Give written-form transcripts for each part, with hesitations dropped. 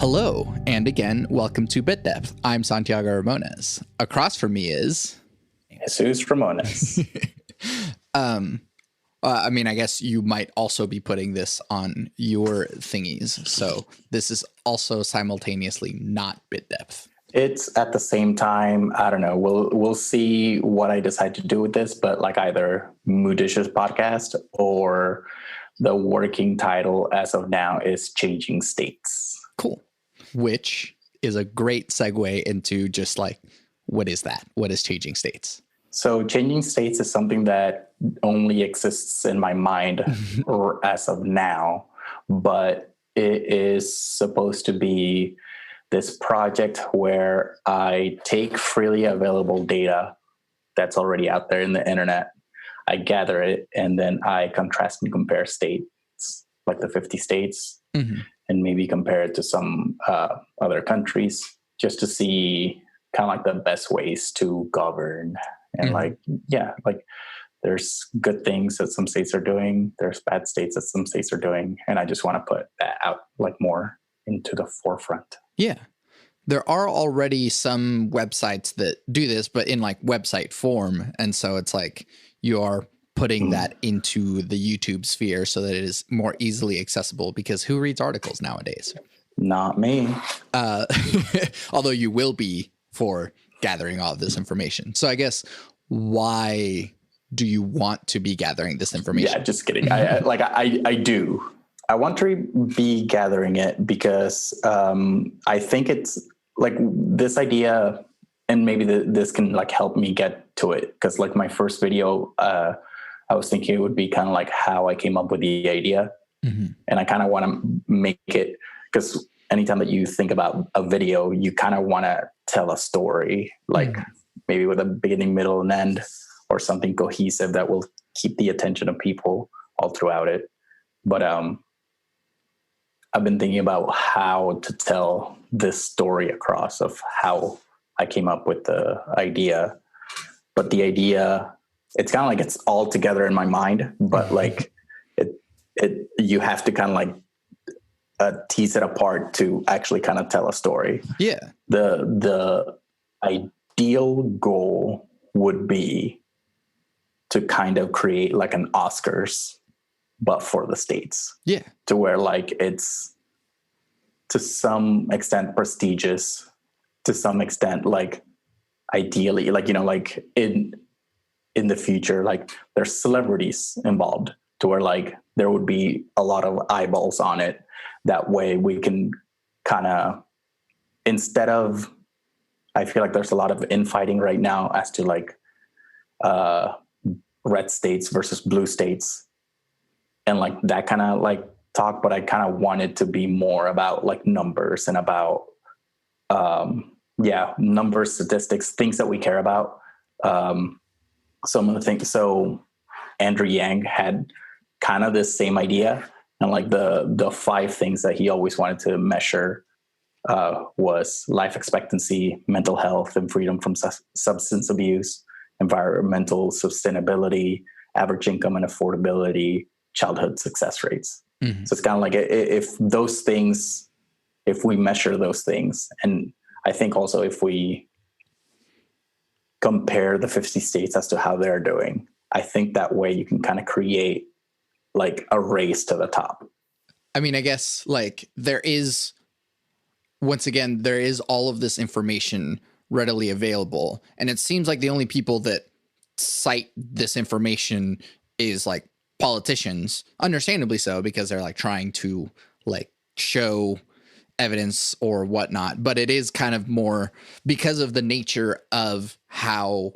Hello, and again, welcome to Bit Depth. I'm Santiago Ramones. Across from me is... Jesus Ramones. I guess you might also be putting this on your thingies. So this is also simultaneously not Bit Depth. It's at the same time. I don't know. We'll see what I decide to do with this, but like either Muditious podcast or the working title as of now is Changing States. Cool. Which is a great segue into just like, what is that? What is Changing States? So Changing States is something that only exists in my mind or as of now, but it is supposed to be this project where I take freely available data that's already out there in the internet. I gather it and then I contrast and compare states, like the 50 states, and maybe compare it to some other countries just to see kind of like the best ways to govern. And like there's good things that some states are doing. There's bad states that some states are doing. And I just want to put that out like more into the forefront. Yeah. There are already some websites that do this, but in like website form. And so it's like you are putting that into the YouTube sphere so that it is more easily accessible, because who reads articles nowadays? Not me. Although you will be for gathering all of this information. So I guess, why do you want to be gathering this information? Yeah, just kidding. I do. I want to be gathering it because I think it's like this idea, and maybe this can like help me get to it. Because like my first video, I was thinking it would be kind of like how I came up with the idea, and I kind of want to make it, because anytime that you think about a video, you kind of want to tell a story, like maybe with a beginning, middle, and end, or something cohesive that will keep the attention of people all throughout it. But I've been thinking about how to tell this story across of how I came up with the idea. But the idea, it's kind of like it's all together in my mind, but like it you have to kind of like tease it apart to actually kind of tell a story. Yeah. The ideal goal would be to kind of create like an Oscars, but for the States. Yeah. To where like it's to some extent prestigious, to some extent like ideally, like, you know, like in the future, like there's celebrities involved to where like there would be a lot of eyeballs on it. That way we can kind of, instead of, I feel like there's a lot of infighting right now as to like red states versus blue states and like that kind of like talk. But I kind of want it to be more about like numbers and about, numbers, statistics, things that we care about. Some of the things. So Andrew Yang had kind of this same idea. And like the 5 things that he always wanted to measure was life expectancy, mental health, and freedom from substance abuse, environmental sustainability, average income and affordability, childhood success rates. So it's kind of like if those things, if we measure those things, and I think also if we compare the 50 states as to how they're doing, I think that way you can kind of create like a race to the top. I mean, I guess like there is all of this information readily available. And it seems like the only people that cite this information is like politicians, understandably so, because they're like trying to like show evidence or whatnot. But it is kind of more because of the nature of how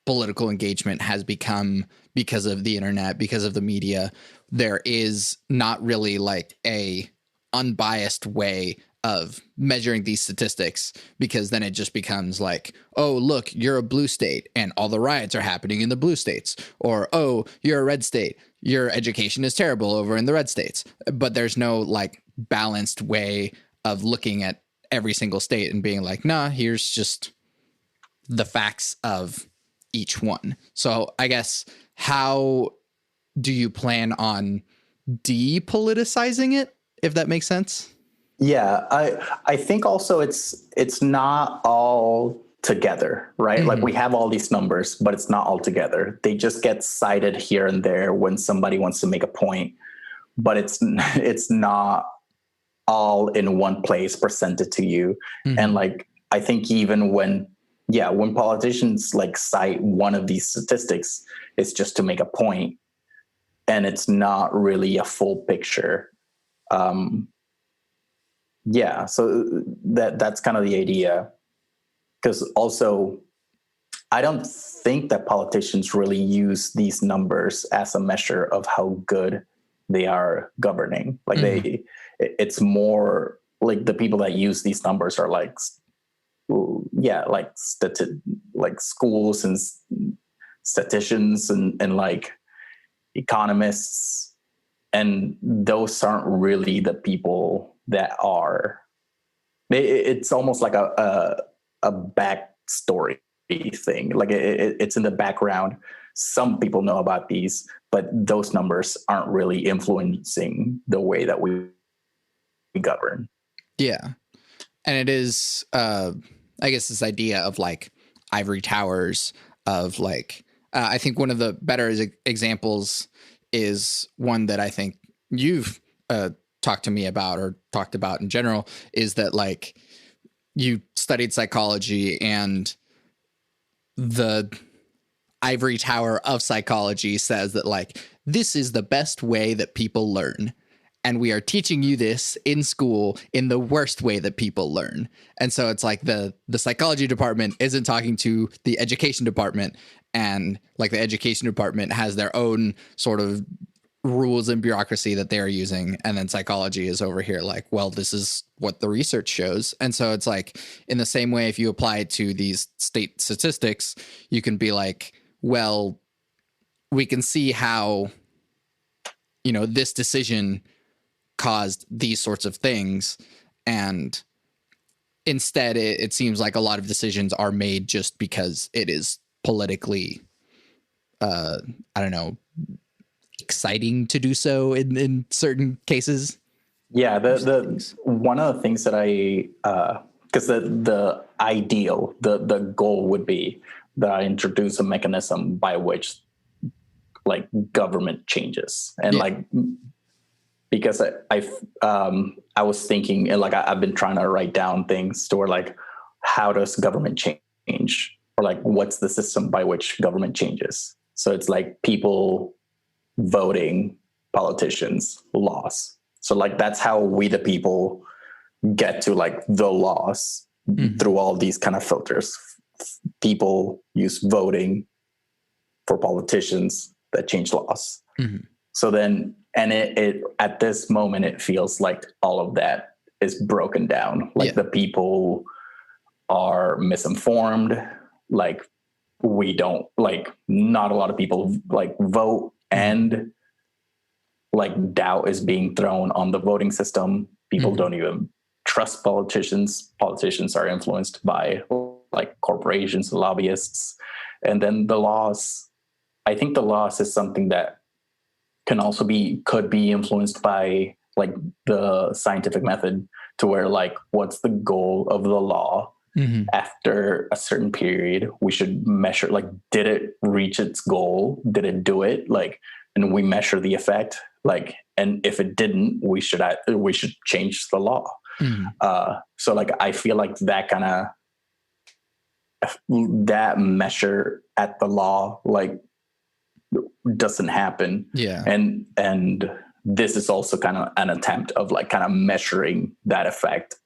political engagement has become, because of the internet, because of the media. There is not really like a unbiased way of measuring these statistics, because then it just becomes like, oh, look, you're a blue state and all the riots are happening in the blue states, or, oh, you're a red state, your education is terrible over in the red states. But there's no like balanced way of looking at every single state and being like, nah, here's just the facts of each one. So I guess, how do you plan on depoliticizing it, if that makes sense? Yeah, I think also it's not all together, right? Like we have all these numbers, but it's not all together. They just get cited here and there when somebody wants to make a point, but it's not all in one place presented to you. And like I think even when politicians like cite one of these statistics, it's just to make a point, and it's not really a full picture. Yeah, so that's kind of the idea. Because also, I don't think that politicians really use these numbers as a measure of how good they are governing. Like it's more like the people that use these numbers are like, like schools and statisticians and like economists, and those aren't really the people that are. It's almost like a backstory thing. Like it's in the background. Some people know about these, but those numbers aren't really influencing the way that we govern. Yeah. And it is, I guess, this idea of like ivory towers of like, I think one of the better examples is one that I think you've talked to me about or talked about in general, is that like you studied psychology, and the ivory tower of psychology says that like this is the best way that people learn, and we are teaching you this in school in the worst way that people learn. And so it's like the psychology department isn't talking to the education department, and like the education department has their own sort of rules and bureaucracy that they're using, and then psychology is over here like, well, this is what the research shows. And so it's like, in the same way, if you apply it to these state statistics, you can be like, well, we can see how, you know, this decision caused these sorts of things, and instead it seems like a lot of decisions are made just because it is politically I don't know, exciting to do so in certain cases. Yeah, the one of the things that I because the ideal, the goal would be that I introduce a mechanism by which like government changes. And like, because I was thinking, and like I've been trying to write down things to where like, how does government change, or like what's the system by which government changes? So it's like people voting, politicians, laws. So like that's how we the people get to like the laws through all these kind of filters. People use voting for politicians that change laws. So then, and it at this moment, it feels like all of that is broken down. Like the people are misinformed. Like we don't, like not a lot of people like vote, and like doubt is being thrown on the voting system. People don't even trust politicians. Politicians are influenced by like corporations, lobbyists. And then the laws, I think the laws is something that could be influenced by like the scientific method, to where like, what's the goal of the law? After a certain period, we should measure, like, did it reach its goal? Did it do it? Like, and we measure the effect. Like, and if it didn't, we should change the law. So like, I feel like that kind of, that measure at the law, like, doesn't happen. And this is also kind of an attempt of like kind of measuring that effect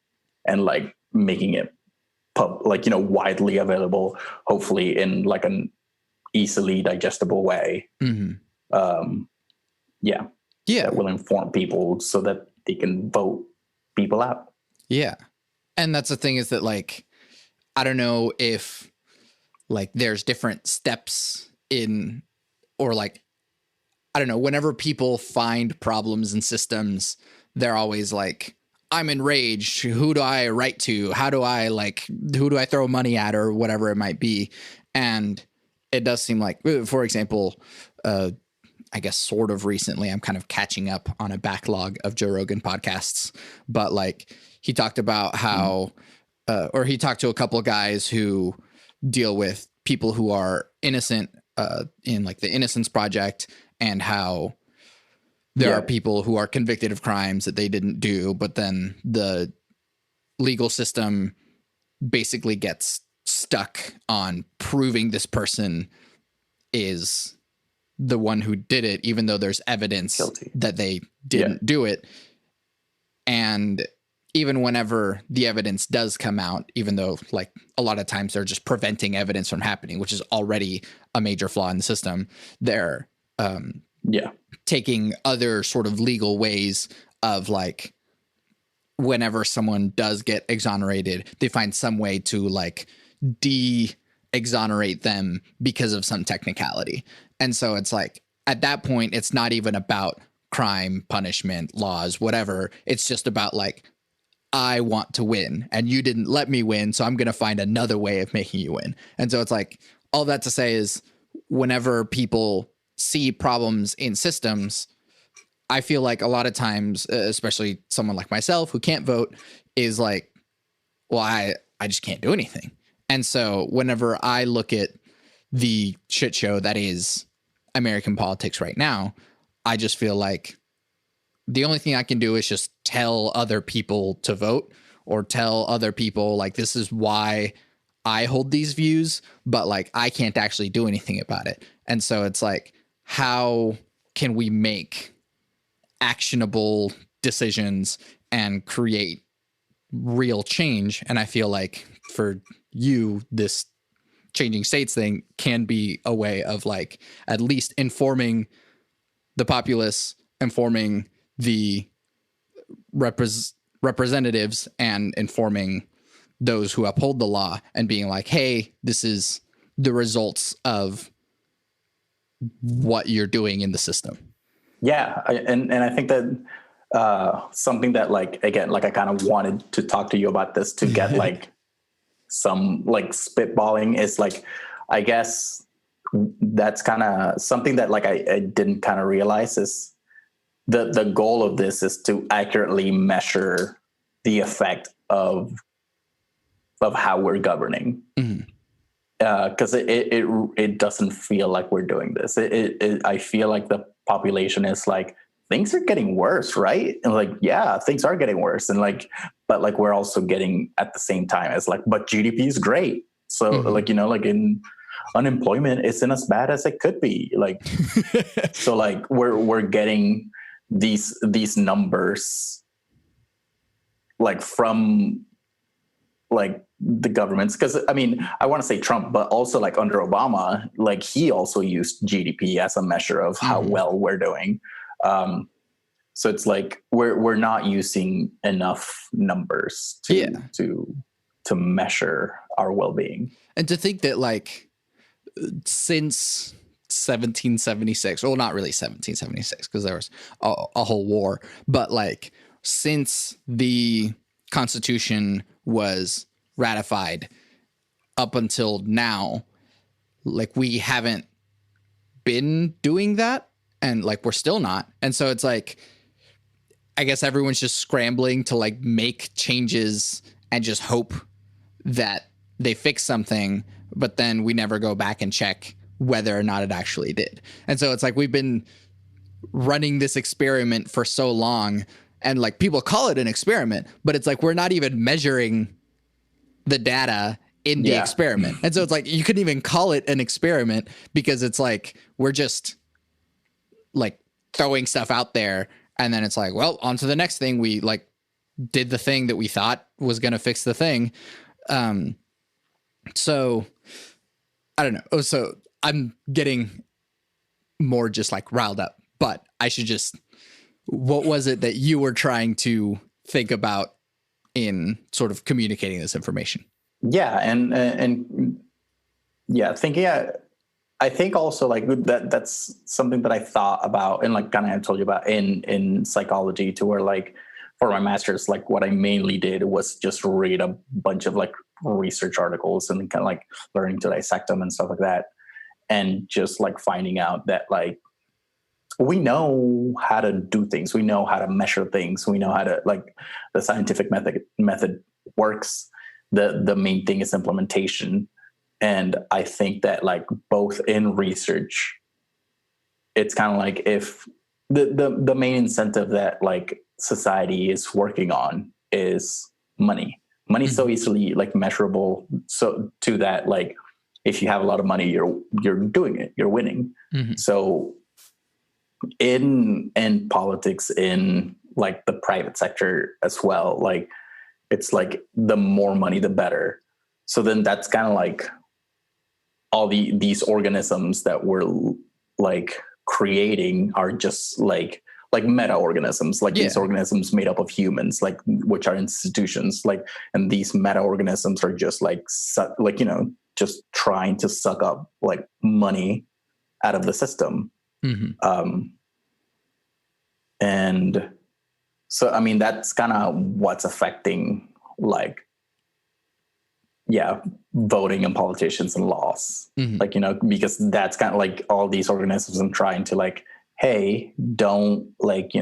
and like making it like, you know, widely available, hopefully in like an easily digestible way. That will inform people so that they can vote people out. And that's the thing, is that like, I don't know if like there's different steps in, or like, I don't know, whenever people find problems in systems, they're always like, I'm enraged. Who do I write to? Who do I throw money at, or whatever it might be? And it does seem like, for example, I guess sort of recently, I'm kind of catching up on a backlog of Joe Rogan podcasts, but like he talked about how, or he talked to a couple of guys who deal with people who are innocent in like the Innocence Project, and how there are people who are convicted of crimes that they didn't do, but then the legal system basically gets stuck on proving this person is the one who did it, even though there's evidence that they didn't do it. And even whenever the evidence does come out, even though like a lot of times they're just preventing evidence from happening, which is already a major flaw in the system, they're taking other sort of legal ways of like, whenever someone does get exonerated, they find some way to like de-exonerate them because of some technicality. And so it's like, at that point, it's not even about crime, punishment, laws, whatever. It's just about like, I want to win and you didn't let me win, so I'm going to find another way of making you win. And so it's like, all that to say is, whenever people see problems in systems, I feel like a lot of times, especially someone like myself who can't vote, is like, well, I just can't do anything. And so whenever I look at the shit show that is American politics right now, I just feel like the only thing I can do is just tell other people to vote, or tell other people like, this is why I hold these views, but like, I can't actually do anything about it. And so it's like, how can we make actionable decisions and create real change? And I feel like for you, this changing states thing can be a way of like at least informing the populace, informing the representatives, and informing those who uphold the law, and being like, hey, this is the results of what you're doing in the system. Yeah. And I think that something that like, again, like I kind of wanted to talk to you about this to get like some like spitballing is like, I guess that's kind of something that like I didn't kind of realize is the goal of this is to accurately measure the effect of how we're governing. Because it doesn't feel like we're doing this. I feel like the population is like, things are getting worse, right? And like, yeah, things are getting worse. And like, but like, we're also getting at the same time as like, but GDP is great. So like, you know, like in unemployment isn't as bad as it could be. Like, so like we're getting these numbers like from like the governments. Cause I mean, I want to say Trump, but also like under Obama, like he also used GDP as a measure of how well we're doing. So it's like we're not using enough numbers to measure our well-being. And to think that like since 1776, well, not really 1776 because there was a whole war, but like since the Constitution was ratified up until now, like we haven't been doing that, and like we're still not. And so it's like, I guess everyone's just scrambling to like make changes and just hope that they fix something, but then we never go back and check whether or not it actually did. And so it's like we've been running this experiment for so long, and like people call it an experiment, but it's like we're not even measuring the data in the experiment. And so it's like you couldn't even call it an experiment because it's like we're just like throwing stuff out there, and then it's like, well, on to the next thing. We like did the thing that we thought was going to fix the thing. So I don't know. Oh, so I'm getting more just like riled up, but I should just, what was it that you were trying to think about in sort of communicating this information? Yeah. And yeah, thinking, I think also like that's something that I thought about, and like kind of I told you about in psychology, to where like for my master's, like what I mainly did was just read a bunch of like research articles and kind of like learning to dissect them and stuff like that. And just like finding out that like we know how to do things. We know how to measure things. We know how to, like, the scientific method works. The main thing is implementation. And I think that, like, both in research, it's kind of like, if the main incentive that, like, society is working on is money. Money's so easily, like, measurable. So to that, like, if you have a lot of money, you're doing it, you're winning. So in politics, in, like, the private sector as well, like, it's like the more money the better. So then that's kind of like all these organisms that we're, like, creating are just like meta organisms, like these organisms made up of humans, like, which are institutions, like, and these meta organisms are just like just trying to suck up, like, money out of the system. And so, I mean, that's kind of what's affecting, like, voting and politicians and laws, like, because that's kind of like all these organisms and trying to, like, hey, don't, like,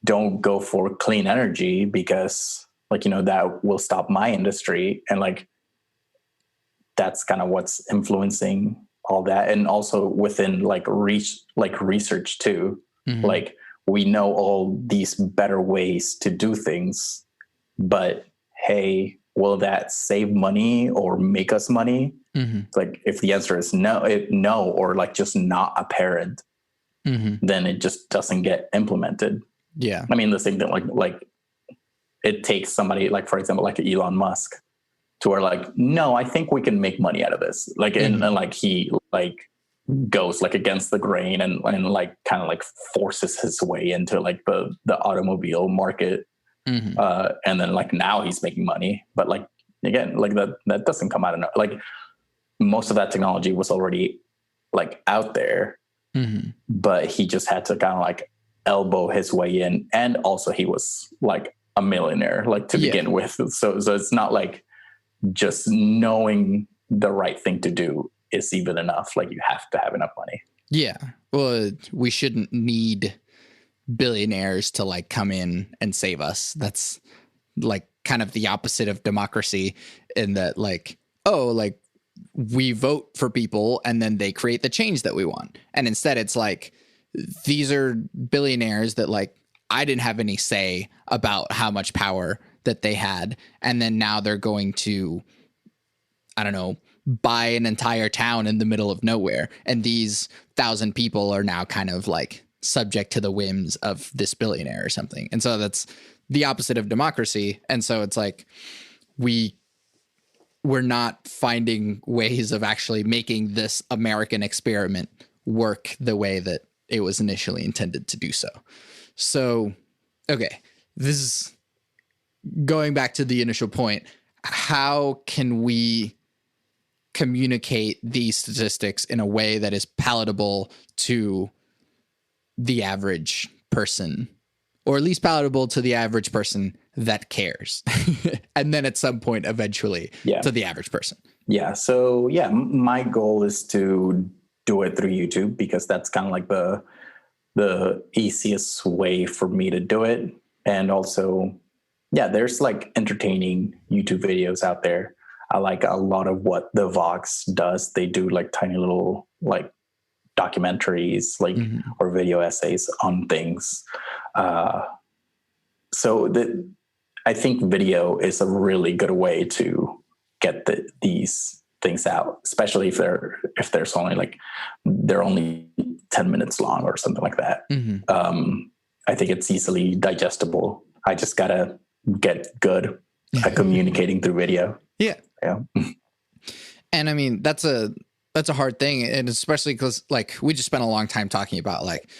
don't go for clean energy because, like, that will stop my industry. And, like, that's kind of what's influencing all that. And also within, like, research too, like, we know all these better ways to do things, but hey, will that save money or make us money? Like, if the answer is no, or, like, just not apparent, then it just doesn't get implemented. Yeah. I mean, the same thing, like it takes somebody, like, for example, like Elon Musk, to where, like, no, I think we can make money out of this. Like, and like, he, like, goes, like, against the grain and like, kind of, like, forces his way into, like, the automobile market. And then, like, now he's making money, but, like, again, like, that doesn't come out of, like, most of that technology was already, like, out there, but he just had to kind of, like, elbow his way in. And also he was, like, a millionaire, like, to begin with. So it's not like just knowing the right thing to do is even enough. Like, you have to have enough money. Yeah. Well, we shouldn't need billionaires to, like, come in and save us. That's, like, kind of the opposite of democracy, in that, like, oh, like, we vote for people and then they create the change that we want. And instead it's like, these are billionaires that, like, I didn't have any say about how much power that they had. And then now they're going to, I don't know, buy an entire town in the middle of nowhere. And these 1,000 people are now kind of, like, subject to the whims of this billionaire or something. And so that's the opposite of democracy. And so it's like, we're not finding ways of actually making this American experiment work the way that it was initially intended to do so. So, okay, this is going back to the initial point. How can we communicate these statistics in a way that is palatable to the average person, or at least palatable to the average person that cares? And then at some point, eventually, to the average person. Yeah. So, my goal is to do it through YouTube, because that's kind of like the easiest way for me to do it. And also, there's, like, entertaining YouTube videos out there. I like a lot of what the Vox does. They do, like, tiny little, like, documentaries, like, or video essays on things. So I think video is a really good way to get these things out, especially if there's only, like, they're only 10 minutes long or something like that. I think it's easily digestible. I just gotta get good at communicating through video. Yeah. And I mean, that's a hard thing. And especially because, like, we just spent a long time talking about, like,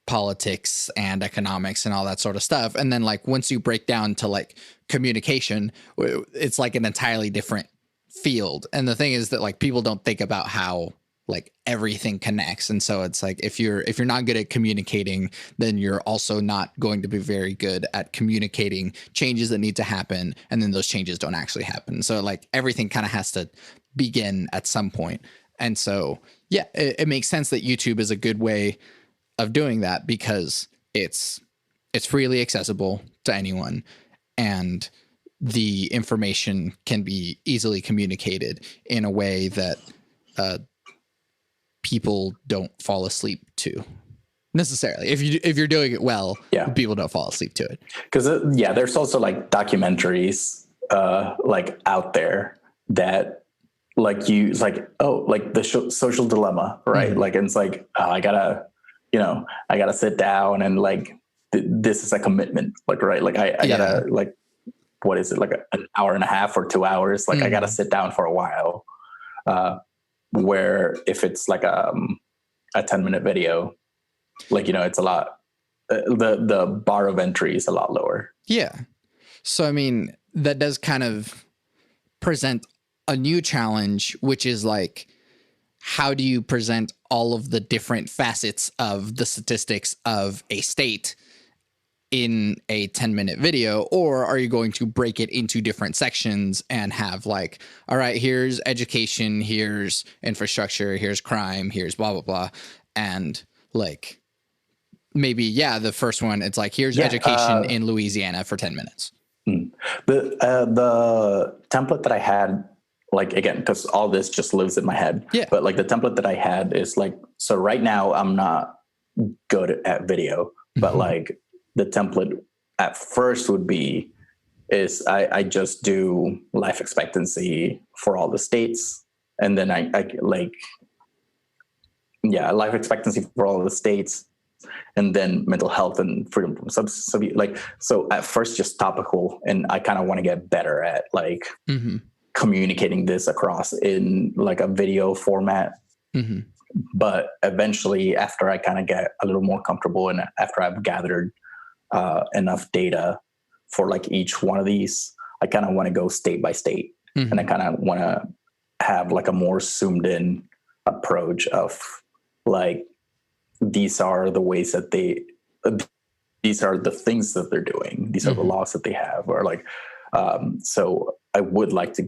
politics and economics and all that sort of stuff. And then, like, once you break down to, like, communication, it's like an entirely different field. And the thing is that, like, people don't think about how, like, everything connects. And so it's like, if you're not good at communicating, then you're also not going to be very good at communicating changes that need to happen. And then those changes don't actually happen. So, like, everything kind of has to begin at some point. And so, it makes sense that YouTube is a good way of doing that because it's freely accessible to anyone, and the information can be easily communicated in a way that people don't fall asleep to necessarily. If you're doing it well, people don't fall asleep to it. Because there's also like documentaries like out there that like like the social dilemma, right? Like, and it's like I gotta sit down and like this is a commitment, like, right? Like I gotta like, what is it, like an hour and a half or 2 hours? Like I gotta sit down for a while. Where if it's like a 10-minute video, like, it's a lot, the bar of entry is a lot lower. Yeah. So, I mean, that does kind of present a new challenge, which is like, how do you present all of the different facets of the statistics of a state in a 10-minute video? Or are you going to break it into different sections and have like, all right, here's education, here's infrastructure, here's crime, here's blah, blah, blah. And like, maybe, the first one, it's like, here's education in Louisiana for 10 minutes. The template that I had, like, again, because all this just lives in my head. Yeah. But like the template that I had is like, so right now I'm not good at video, but like the template at first would be I just do life expectancy for all the states. And then I like, life expectancy for all the states. And then mental health and freedom from substance abuse. Like, so at first just topical, and I kind of want to get better at like communicating this across in like a video format. But eventually, after I kind of get a little more comfortable and after I've gathered enough data for like each one of these, I kind of want to go state by state, and I kind of want to have like a more zoomed in approach of like, these are the ways that these are the things that they're doing. These are the laws that they have, or like, so I would like to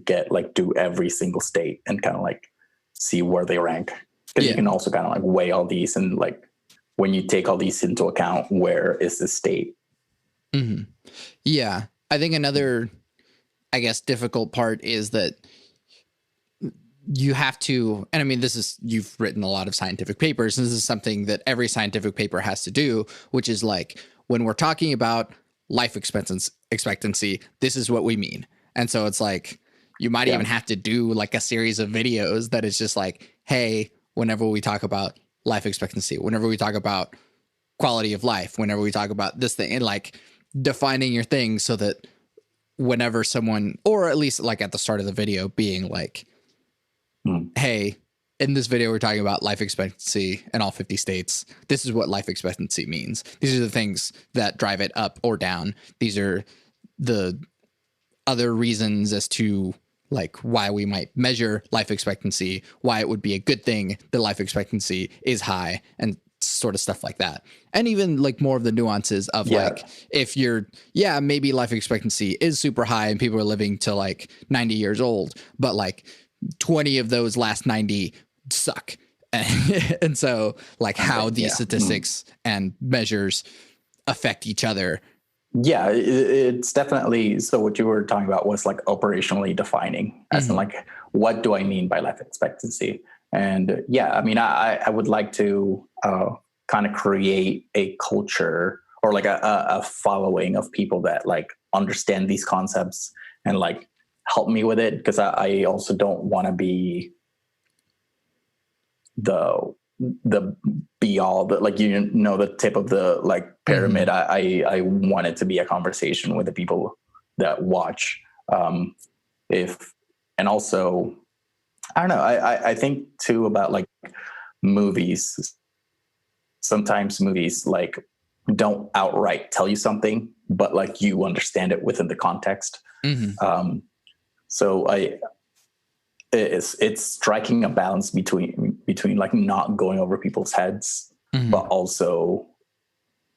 do every single state and kind of like see where they rank. Because you can also kind of like weigh all these, and like when you take all these into account, where is the state? Yeah. I think another, I guess, difficult part is that you have to, and I mean, you've written a lot of scientific papers, and this is something that every scientific paper has to do, which is like, when we're talking about life expectancy, this is what we mean. And so it's like, you might even have to do like a series of videos that is just like, hey, whenever we talk about life expectancy, whenever we talk about quality of life, whenever we talk about this thing, and like defining your thing so that whenever someone, or at least like at the start of the video, being like, hey, in this video, we're talking about life expectancy in all 50 states. This is what life expectancy means. These are the things that drive it up or down. These are the other reasons as to like why we might measure life expectancy, why it would be a good thing that life expectancy is high, and sort of stuff like that. And even like more of the nuances of like, if you're, maybe life expectancy is super high and people are living to like 90 years old, but like 20 of those last 90 suck. And so like how these statistics and measures affect each other. Yeah, it's definitely, so what you were talking about was like operationally defining, as in like, what do I mean by life expectancy? And I mean, I would like to kind of create a culture or like a following of people that like understand these concepts and like help me with it, because I also don't want to be the be all, the like, the tip of the like pyramid. I want it to be a conversation with the people that watch. And also, I don't know, I think too about like movies. Sometimes movies like don't outright tell you something, but like you understand it within the context. So it's striking a balance between like not going over people's heads, but also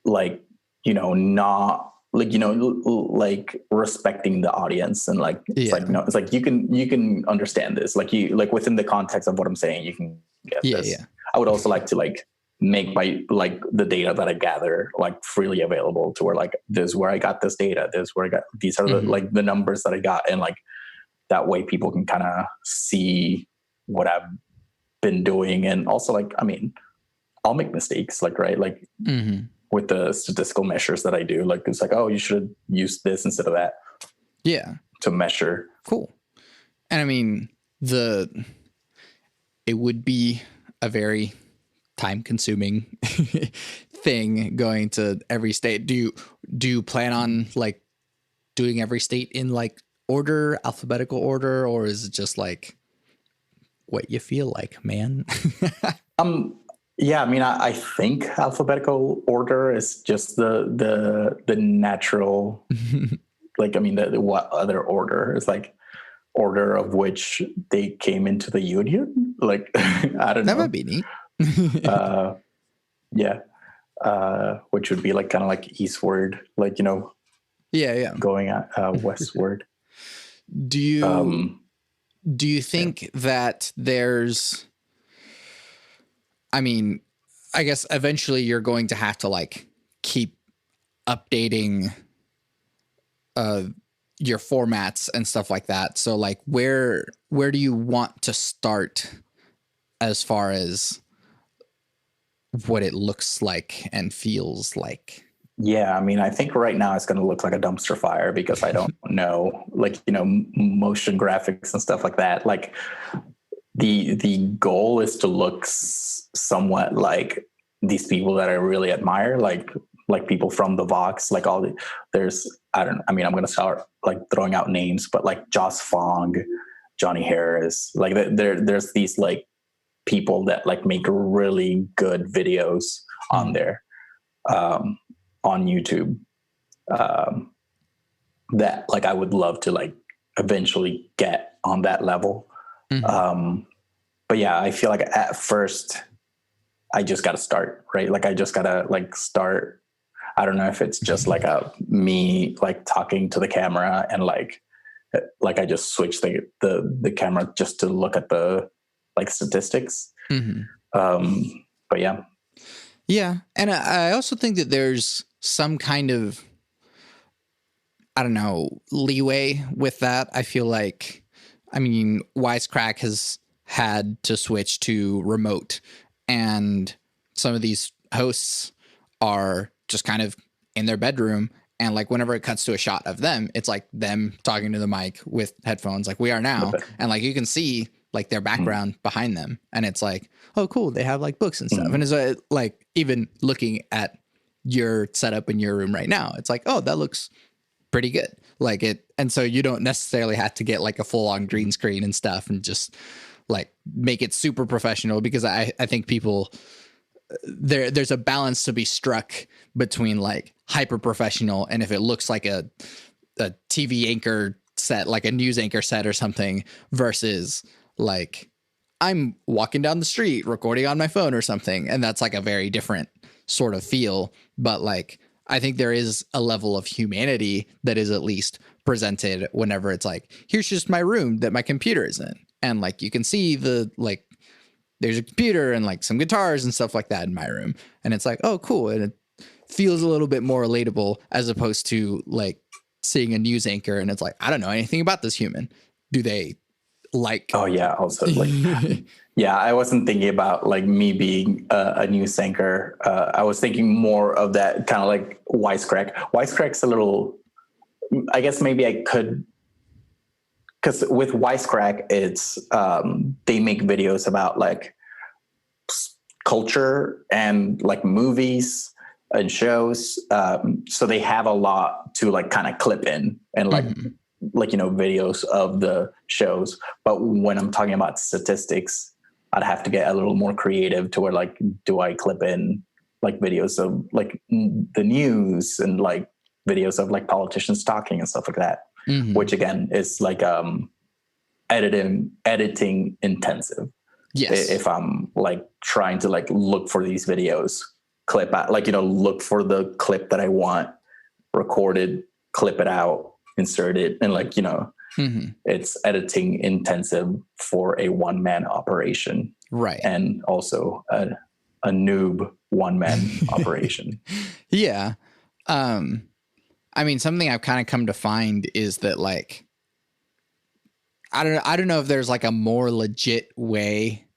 like, not like, like respecting the audience, and like, it's like, no, it's like, you can understand this, like you, like within the context of what I'm saying, you can get this. I would also like to like make my like the data that I gather like freely available to where like this is where I got this data, this is where I got these are the like the numbers that I got, and like that way people can kind of see what I've been doing. And also like, I mean, I'll make mistakes, like, right, like with the statistical measures that I do, like it's like, oh, you should use this instead of that, to measure. Cool. And I mean, it would be a very time consuming thing going to every state. Do you plan on like doing every state in like order, alphabetical order, or is it just like what you feel like, man? Yeah, I mean, I think alphabetical order is just the natural, like, I mean, what other order is like order of which they came into the union? Like, I don't know. That would be neat. Yeah. Which would be like kind of like eastward, like, you know, going westward. Do you think that there's, I mean, I guess eventually you're going to have to like keep updating your formats and stuff like that. So like where do you want to start as far as what it looks like and feels like? Yeah, I mean, I think right now it's going to look like a dumpster fire because I don't know, like, you know, motion graphics and stuff like that. Like the goal is to look somewhat like these people that I really admire, like people from the Vox, like I'm going to start like throwing out names, but like Joss Fong, Johnny Harris, like there's these like people that like make really good videos on there, on YouTube, that like I would love to like eventually get on that level. But yeah, I feel like at first I just got to start, right? Like I just got to like start. I don't know if it's just like me like talking to the camera and like I just switch the camera just to look at the like statistics. But yeah. Yeah. And I also think that there's some kind of, I don't know, leeway with that. I feel like, I mean, Wisecrack has had to switch to remote, and some of these hosts are just kind of in their bedroom, and like whenever it cuts to a shot of them, it's like them talking to the mic with headphones like we are now, and like you can see like their background behind them, and it's like, oh cool, they have like books and stuff. And it's like even looking at your setup in your room right now, it's like, oh, that looks pretty good, like it. And so you don't necessarily have to get like a full-on green screen and stuff and just like make it super professional, because I think people, there's a balance to be struck between like hyper professional, and if it looks like a TV anchor set, like a news anchor set or something, versus like I'm walking down the street recording on my phone or something, and that's like a very different sort of feel. But like I think there is a level of humanity that is at least presented whenever it's like, here's just my room that my computer is in, and like you can see the like there's a computer and like some guitars and stuff like that in my room, and it's like, oh cool, and it feels a little bit more relatable as opposed to like seeing a news anchor and it's like, I don't know anything about this human. Do they like? Oh yeah, also like yeah, I wasn't thinking about like me being a news anchor. I was thinking more of that kind of like Wisecrack. Wisecrack's a little, I guess maybe I could, because with Wisecrack, it's they make videos about like culture and like movies and shows. So they have a lot to like kind of clip in and like, you know, videos of the shows. But when I'm talking about statistics, I'd have to get a little more creative to where like, do I clip in like videos of like the news and like videos of like politicians talking and stuff like that, which again is like editing intensive. Yes. If I'm like trying to like look for these videos, clip out, like, you know, look for the clip that I want recorded, clip it out, insert it, and like, you know, it's editing intensive for a one-man operation, right? And also a noob one-man operation. Yeah. I mean, something I've kind of come to find is that, like, I don't know if there's like a more legit way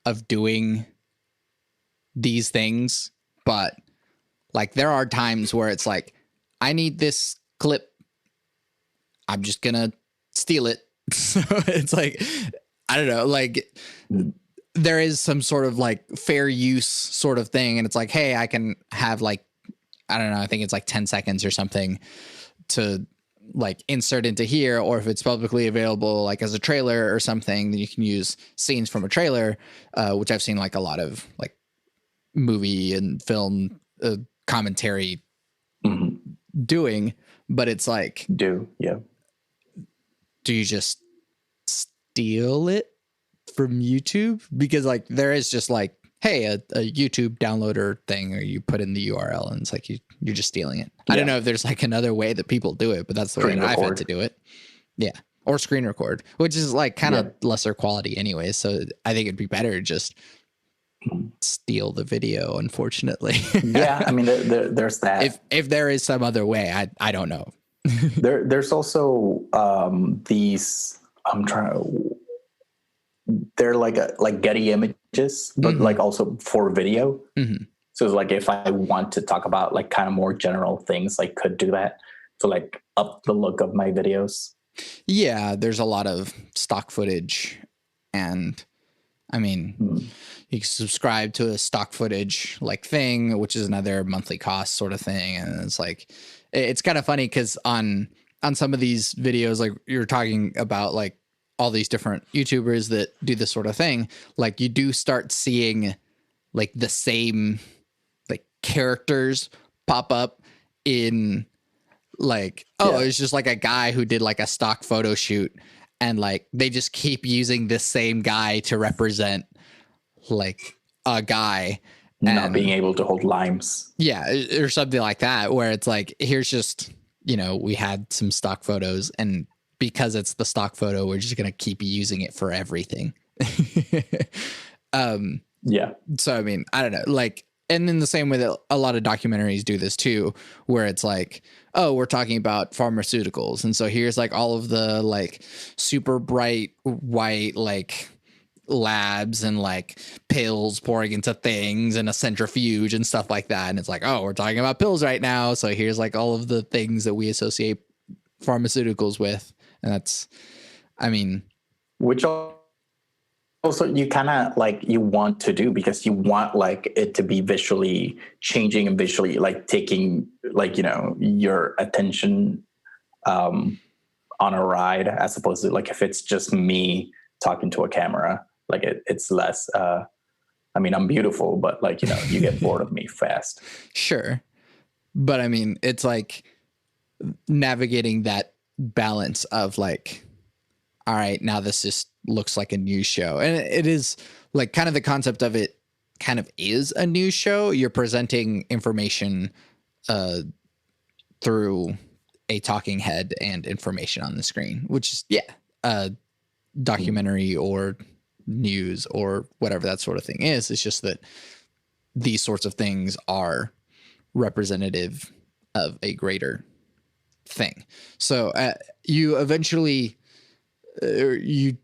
of doing these things, but like there are times where it's like, I need this clip, I'm just gonna steal it. So it's like, I don't know, like there is some sort of like fair use sort of thing, and it's like, hey, I can have like, I don't know, I think it's like 10 seconds or something to like insert into here, or if it's publicly available like as a trailer or something, then you can use scenes from a trailer, which I've seen like a lot of like movie and film commentary doing. But it's like, do you just steal it from YouTube? Because like there is just like, hey, a YouTube downloader thing, or you put in the URL and it's like you're just stealing it. I don't know if there's like another way that people do it, but that's the way that I've had to do it. Yeah. Or screen record, which is like kind of lesser quality anyway. So I think it'd be better to just steal the video, unfortunately. Yeah. I mean, there's that. If there is some other way, I don't know. There's also these, they're like Getty images, but like also for video. So it's like if I want to talk about like kind of more general things, I could do that to like up the look of my videos. Yeah, there's a lot of stock footage, and I mean, you can subscribe to a stock footage like thing, which is another monthly cost sort of thing. And it's like, it's kind of funny because on some of these videos, like you're talking about like all these different YouTubers that do this sort of thing, like you do start seeing like the same like characters pop up in like, it's just like a guy who did like a stock photo shoot, and like they just keep using this same guy to represent like a guy not being able to hold limes. Yeah, or something like that, where it's like, here's just, we had some stock photos, and because it's the stock photo, we're just going to keep using it for everything. Yeah. So, I mean, I don't know, like, and in the same way that a lot of documentaries do this too, where it's like, oh, we're talking about pharmaceuticals. And so here's like all of the like super bright white, like labs and like pills pouring into things and a centrifuge and stuff like that. And it's like, oh, we're talking about pills right now. So here's like all of the things that we associate pharmaceuticals with. And that's, I mean, which also you kind of like you want to do, because you want like it to be visually changing and visually like taking like, your attention on a ride, as opposed to like if it's just me talking to a camera, like it's less, I mean, I'm beautiful, but like, you get bored of me fast. Sure. But I mean, it's like navigating that balance of like, all right, now this just looks like a news show. And it is like kind of the concept of it kind of is a news show. You're presenting information through a talking head and information on the screen, which is, documentary or news or whatever that sort of thing is. It's just that these sorts of things are representative of a greater thing. So you eventually, you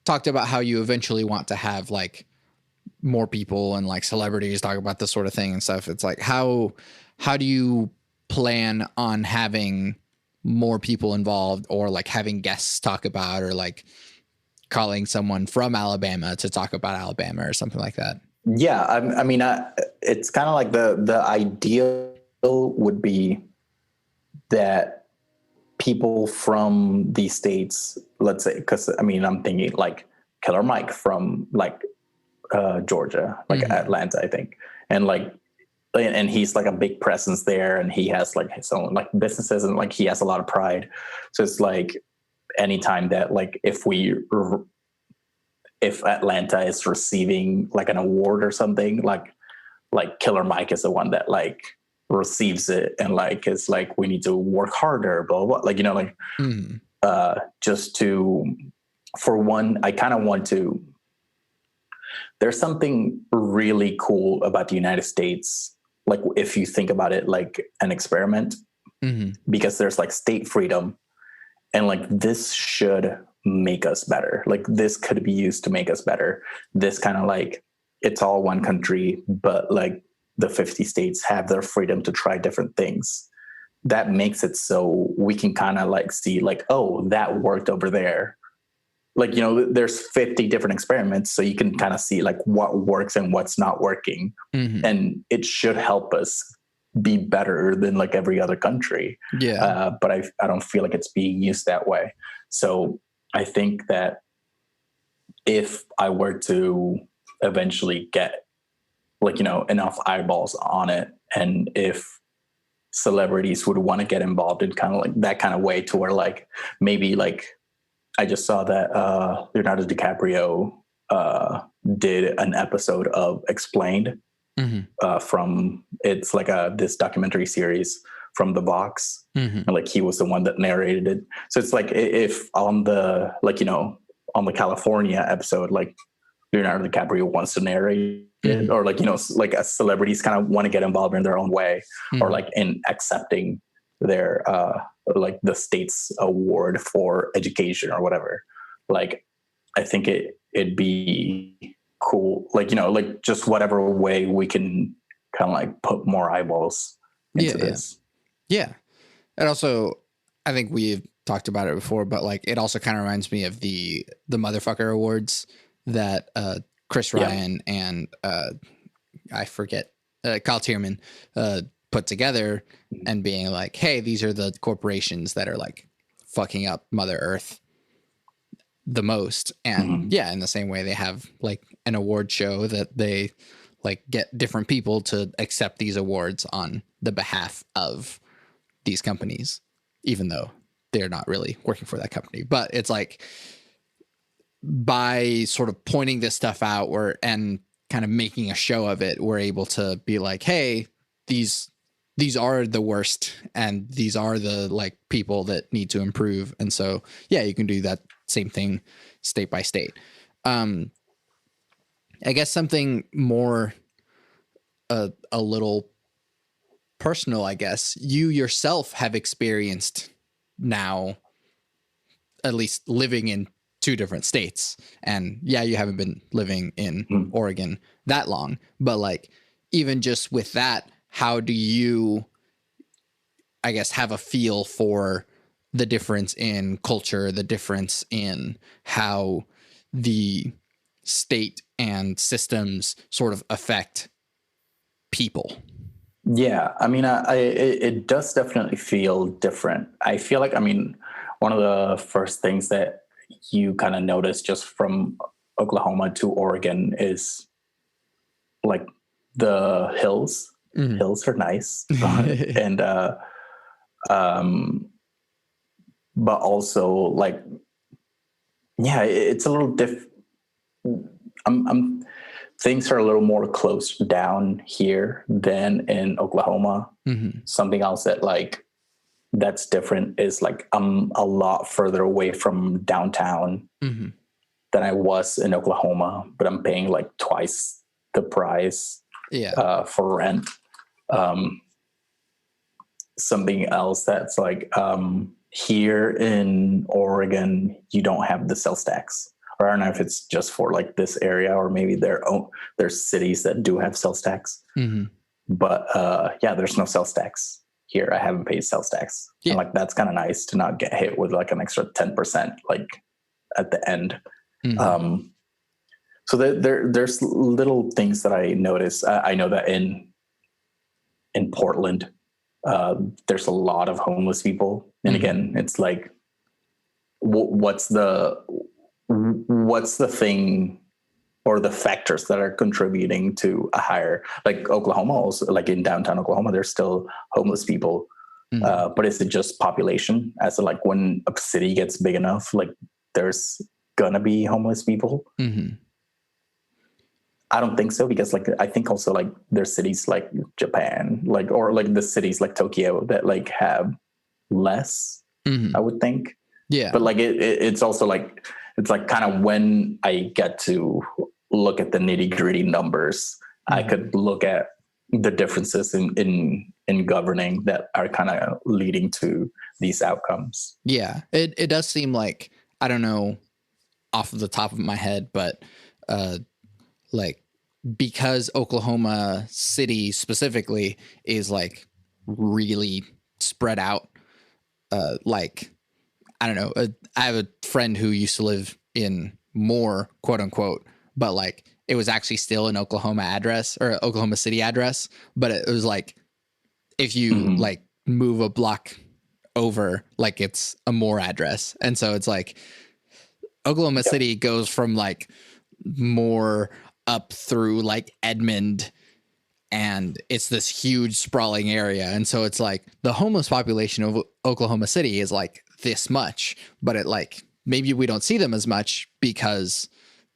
talked about how you eventually want to have like more people and like celebrities talk about this sort of thing and stuff. It's like, how do you plan on having more people involved, or like having guests talk about, or like calling someone from Alabama to talk about Alabama or something like that? Yeah. I mean, it's kind of like the ideal would be that people from these states, let's say, because I mean, I'm thinking like Killer Mike from like Georgia, like Atlanta, I think. And like, and he's like a big presence there, and he has like his own like businesses, and like he has a lot of pride. So it's like anytime that like if Atlanta is receiving like an award or something, like Killer Mike is the one that like receives it, and like it's like we need to work harder, blah blah, like just to, for one, I kind of want to there's something really cool about the United States. Like if you think about it like an experiment, because there's like state freedom, and like this should make us better. Like this could be used to make us better. This kind of like, it's all one country, but like the 50 states have their freedom to try different things. That makes it so we can kind of like see like, oh, that worked over there. Like, you know, there's 50 different experiments, so you can kind of see like what works and what's not working. And it should help us be better than like every other country. But I don't feel like it's being used that way. So I think that if I were to eventually get like, you know, enough eyeballs on it, and if celebrities would want to get involved in kind of like that kind of way, to where like maybe like I just saw that Leonardo DiCaprio did an episode of Explained from, it's like this documentary series from the Vox, and like he was the one that narrated it. So it's like if on the like, you know, on the California episode, like Leonardo DiCaprio wants to narrate it, or like, you know, like celebrities kind of want to get involved in their own way, or like in accepting their like the state's award for education or whatever. Like I think it'd be cool, like, you know, like just whatever way we can kind of like put more eyeballs into this. And also, I think we've talked about it before, but like it also kind of reminds me of the motherfucker awards that Chris Ryan and I forget Kyle Tierman put together, and being like, hey, these are the corporations that are like fucking up Mother Earth the most. And in the same way, they have like an award show that they like get different people to accept these awards on the behalf of these companies, even though they're not really working for that company. But it's like, by sort of pointing this stuff out and kind of making a show of it, we're able to be like, hey, these are the worst, and these are the like people that need to improve. And so, you can do that same thing state by state. I guess something more, a little personal, I guess you yourself have experienced now, at least living in 2 different states. And you haven't been living in Oregon that long, but like, even just with that, how do you, I guess, have a feel for the difference in culture, the difference in how the state and systems sort of affect people? Yeah, I mean, it does definitely feel different. I feel like, I mean, one of the first things that you kind of notice just from Oklahoma to Oregon is like the hills. Hills are nice, and but also like, it's a little things are a little more close down here than in Oklahoma. Something else that like that's different is like I'm a lot further away from downtown than I was in Oklahoma, but I'm paying like twice the price for rent. Something else that's like here in Oregon, you don't have the sales tax. Or I don't know if it's just for like this area, or maybe there's cities that do have sales tax. But there's no sales tax here. I haven't paid sales tax. And like that's kind of nice to not get hit with like an extra 10% like at the end. So there's little things that I notice. I know that in Portland, there's a lot of homeless people. And again, it's like, what's the thing or the factors that are contributing to a higher, like Oklahoma also, like in downtown Oklahoma, there's still homeless people. But is it just population? As in like when a city gets big enough, like there's gonna be homeless people? I don't think so, because like I think also like there's cities like Japan, like, or like the cities like Tokyo that like have less, I would think. But like it's also like, it's like kind of when I get to look at the nitty-gritty numbers. I could look at the differences in governing that are kind of leading to these outcomes. Yeah, it does seem like, I don't know off of the top of my head, but like, because Oklahoma City specifically is like really spread out, like, I don't know, I have a friend who used to live in Moore, quote unquote, but like it was actually still an Oklahoma address or Oklahoma City address, but it was like if you like move a block over, like it's a Moore address. And so it's like Oklahoma City goes from like Moore up through like Edmond, and it's this huge sprawling area. And so it's like the homeless population of Oklahoma City is like this much, but it like maybe we don't see them as much because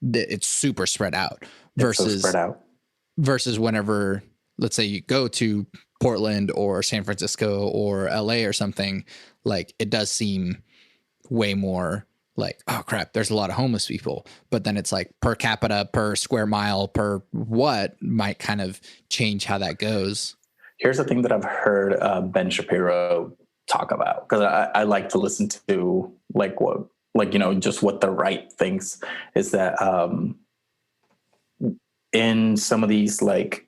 it's super spread out versus whenever, let's say you go to Portland or San Francisco or LA or something, like it does seem way more like, oh crap, there's a lot of homeless people, but then it's like per capita, per square mile, per what might kind of change how that goes. Here's the thing that I've heard Ben Shapiro talk about, because I like to listen to just what the right thinks, is that in some of these like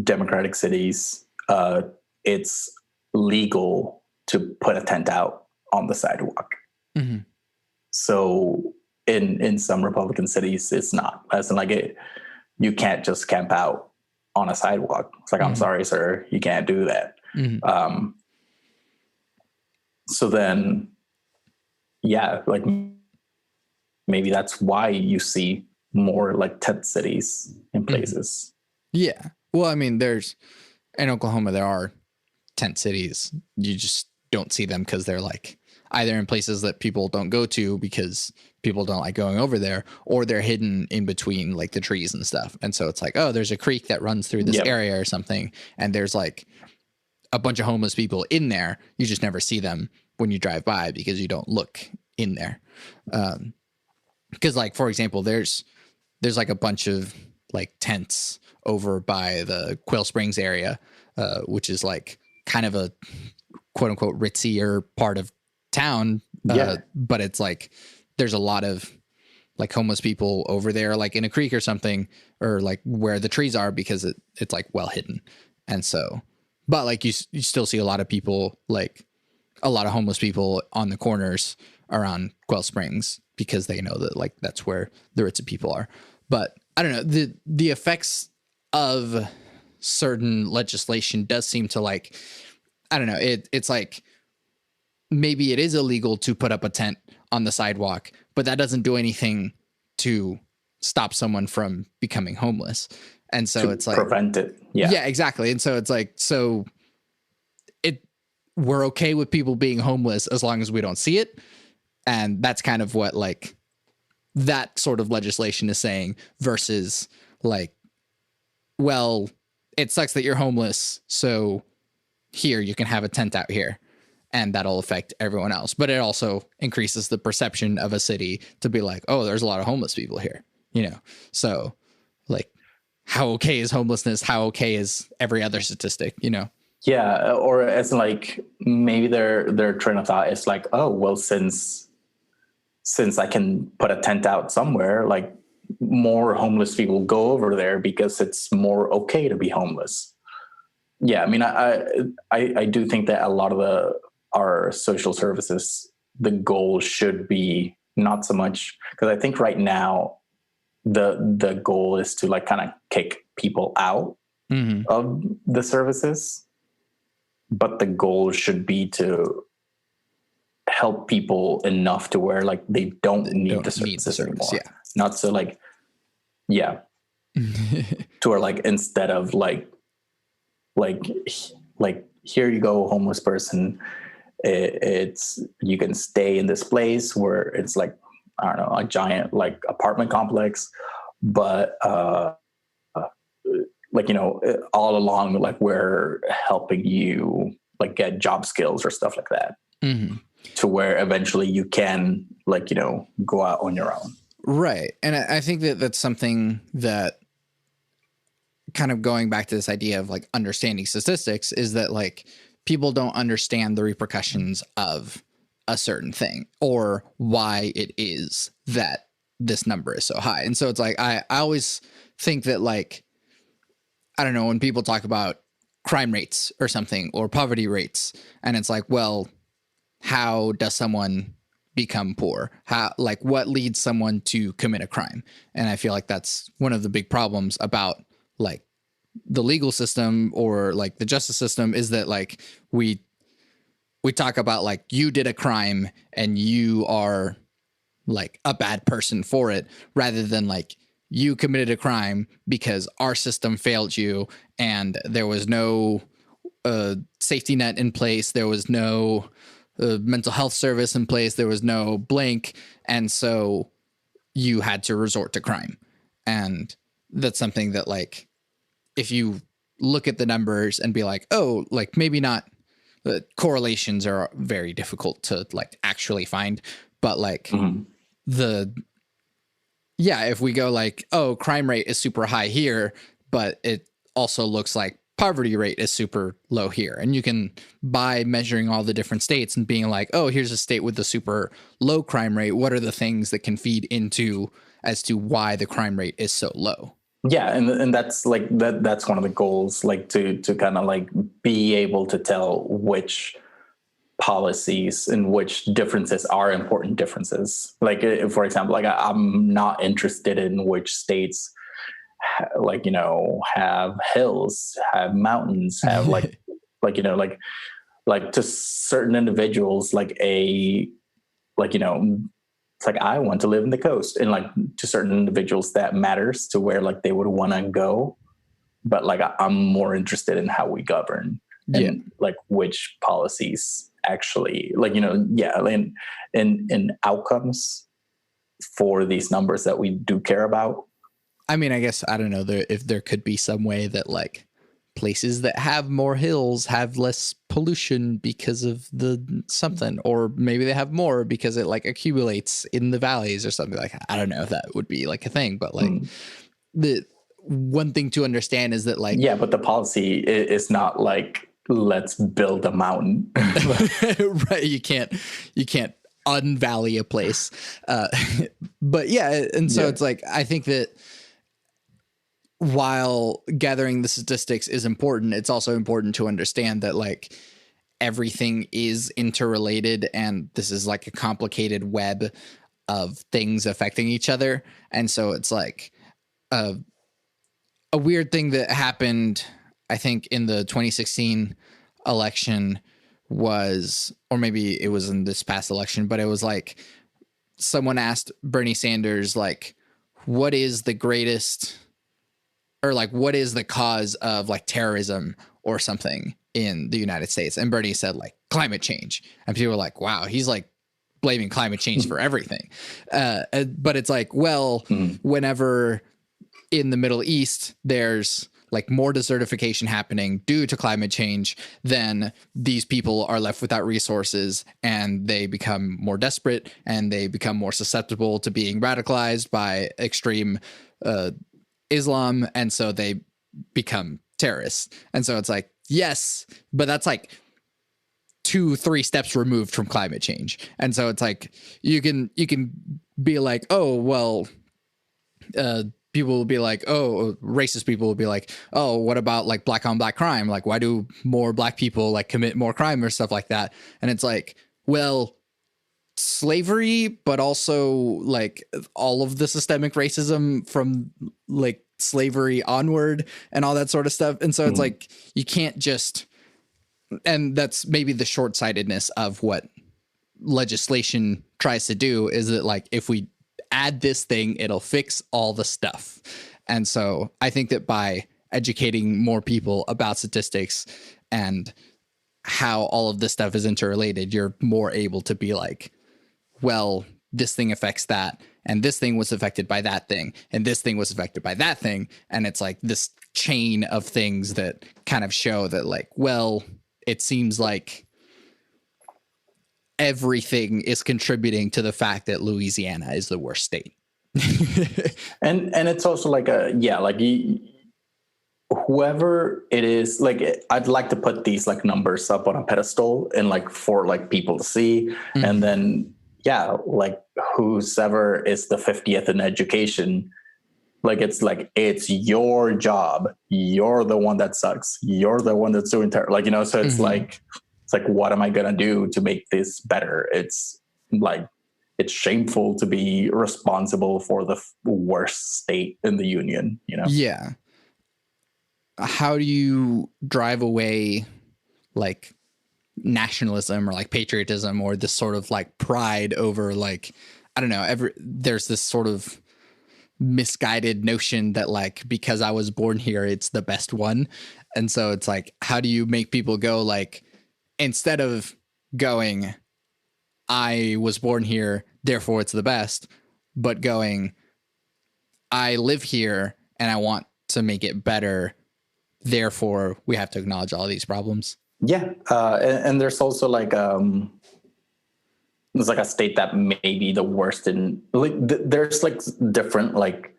democratic cities, it's legal to put a tent out on the sidewalk. Mm-hmm. So in some Republican cities, it's not. As in, like, you can't just camp out on a sidewalk. It's like, I'm sorry, sir, you can't do that. So then, yeah, like maybe that's why you see more like tent cities in places. Yeah. Well, I mean, in Oklahoma, there are tent cities. You just don't see them because they're like either in places that people don't go to because people don't like going over there, or they're hidden in between like the trees and stuff. And so it's like, oh, there's a creek that runs through this area or something, and there's like a bunch of homeless people in there. You just never see them when you drive by because you don't look in there. Because like, for example, there's like a bunch of like tents over by the Quail Springs area, which is like kind of a quote unquote ritzier part of town. But it's like, there's a lot of like homeless people over there, like in a creek or something, or like where the trees are, because it's like well hidden. And so, but like you still see a lot of people, like a lot of homeless people on the corners around Quail Springs, because they know that like that's where the ritzy people are. But I don't know, the effects of certain legislation does seem to like, I don't know, it's like maybe it is illegal to put up a tent on the sidewalk, but that doesn't do anything to stop someone from becoming homeless. And so it's like prevent it. Yeah, exactly. And so it's like, so we're okay with people being homeless as long as we don't see it. And that's kind of what like that sort of legislation is saying, versus like, well, it sucks that you're homeless, so here you can have a tent out here, and that'll affect everyone else. But it also increases the perception of a city to be like, oh, there's a lot of homeless people here, you know? So like, how okay is homelessness? How okay is every other statistic, you know? Yeah. Or as like, maybe their train of thought is like, oh, well, since I can put a tent out somewhere, like more homeless people go over there because it's more okay to be homeless. Yeah. I mean, I do think that a lot of our social services, the goal should be not so much, because I think right now the goal is to like kind of kick people out of the services, but the goal should be to help people enough to where like they don't need the services anymore. Yeah. Not so like, yeah, to where like instead of like here you go, homeless person, it's you can stay in this place where it's like, I don't know, a giant like apartment complex, but like, you know, all along like we're helping you like get job skills or stuff like that, to where eventually you can like, you know, go out on your own. Right. And I think that that's something that, kind of going back to this idea of like understanding statistics, is that like people don't understand the repercussions of a certain thing or why it is that this number is so high. And so it's like, I always think that like, I don't know, when people talk about crime rates or something or poverty rates, and it's like, well, how does someone become poor? How, like, what leads someone to commit a crime? And I feel like that's one of the big problems about like the legal system or like the justice system, is that like we talk about like you did a crime and you are like a bad person for it, rather than like you committed a crime because our system failed you and there was no safety net in place, there was no mental health service in place, there was no blank, and so you had to resort to crime. And that's something that like, if you look at the numbers and be like, oh, like maybe not, the correlations are very difficult to like actually find, but like if we go like, oh, crime rate is super high here, but it also looks like poverty rate is super low here. And you can, by measuring all the different states and being like, oh, here's a state with a super low crime rate, what are the things that can feed into as to why the crime rate is so low? Yeah, and that's like that's one of the goals, like to kind of like be able to tell which policies and which differences are important differences. Like, for example, like I'm not interested in which states like, you know, have hills, have mountains, have like like, you know, like to certain individuals, like a, like, you know, it's like I want to live in the coast, and like to certain individuals that matters to where like they would want to go. But like I'm more interested in how we govern and like which policies actually, like, you know, and outcomes for these numbers that we do care about. I mean, I guess, I don't know if there could be some way that like places that have more hills have less pollution because of the something, or maybe they have more because it like accumulates in the valleys or something like that. I don't know if that would be like a thing, but like the one thing to understand is that like, yeah, but the policy is not like, let's build a mountain. right. You can't unvalley a place. But yeah. And so it's like, I think that while gathering the statistics is important, it's also important to understand that like everything is interrelated, and this is like a complicated web of things affecting each other. And so it's like a weird thing that happened, I think, in the 2016 election was, or maybe it was in this past election, but it was like someone asked Bernie Sanders, like, what is the greatest, or like, what is the cause of like terrorism or something in the United States? And Bernie said like climate change. And people were like, wow, he's like blaming climate change for everything. But it's like, well, whenever in the Middle East, there's like more desertification happening due to climate change, then these people are left without resources and they become more desperate and they become more susceptible to being radicalized by extreme Islam, and so they become terrorists. And so it's like, yes, but that's like 2-3 steps removed from climate change. And so it's like you can be like, oh well, people will be like, oh, racist people will be like, oh, what about like black on black crime? Like, why do more black people like commit more crime or stuff like that? And it's like, well, slavery, but also like all of the systemic racism from like slavery onward and all that sort of stuff. And so it's like, you can't just, and that's maybe the short-sightedness of what legislation tries to do, is that like, if we add this thing, it'll fix all the stuff. And so I think that by educating more people about statistics and how all of this stuff is interrelated, you're more able to be like, well, this thing affects that, and this thing was affected by that thing, and this thing was affected by that thing. And it's like this chain of things that kind of show that like, well, it seems like everything is contributing to the fact that Louisiana is the worst state. And it's also like whoever it is, like I'd like to put these like numbers up on a pedestal and like for like people to see. Mm-hmm. And then like whoever is the 50th in education, like it's your job, you're the one that sucks, you're the one that's doing terrible, like, so it's like what am I gonna do to make this better? It's like it's shameful to be responsible for the worst state in the union. Yeah. How do you drive away like nationalism or like patriotism or this sort of like pride over like, I don't know, there's this sort of misguided notion that like, because I was born here, it's the best one. And so it's like, how do you make people go like, instead of going, I was born here, therefore it's the best, but going, I live here and I want to make it better, therefore we have to acknowledge all these problems. Yeah. And there's also like there's like a state that may be the worst in like there's like different like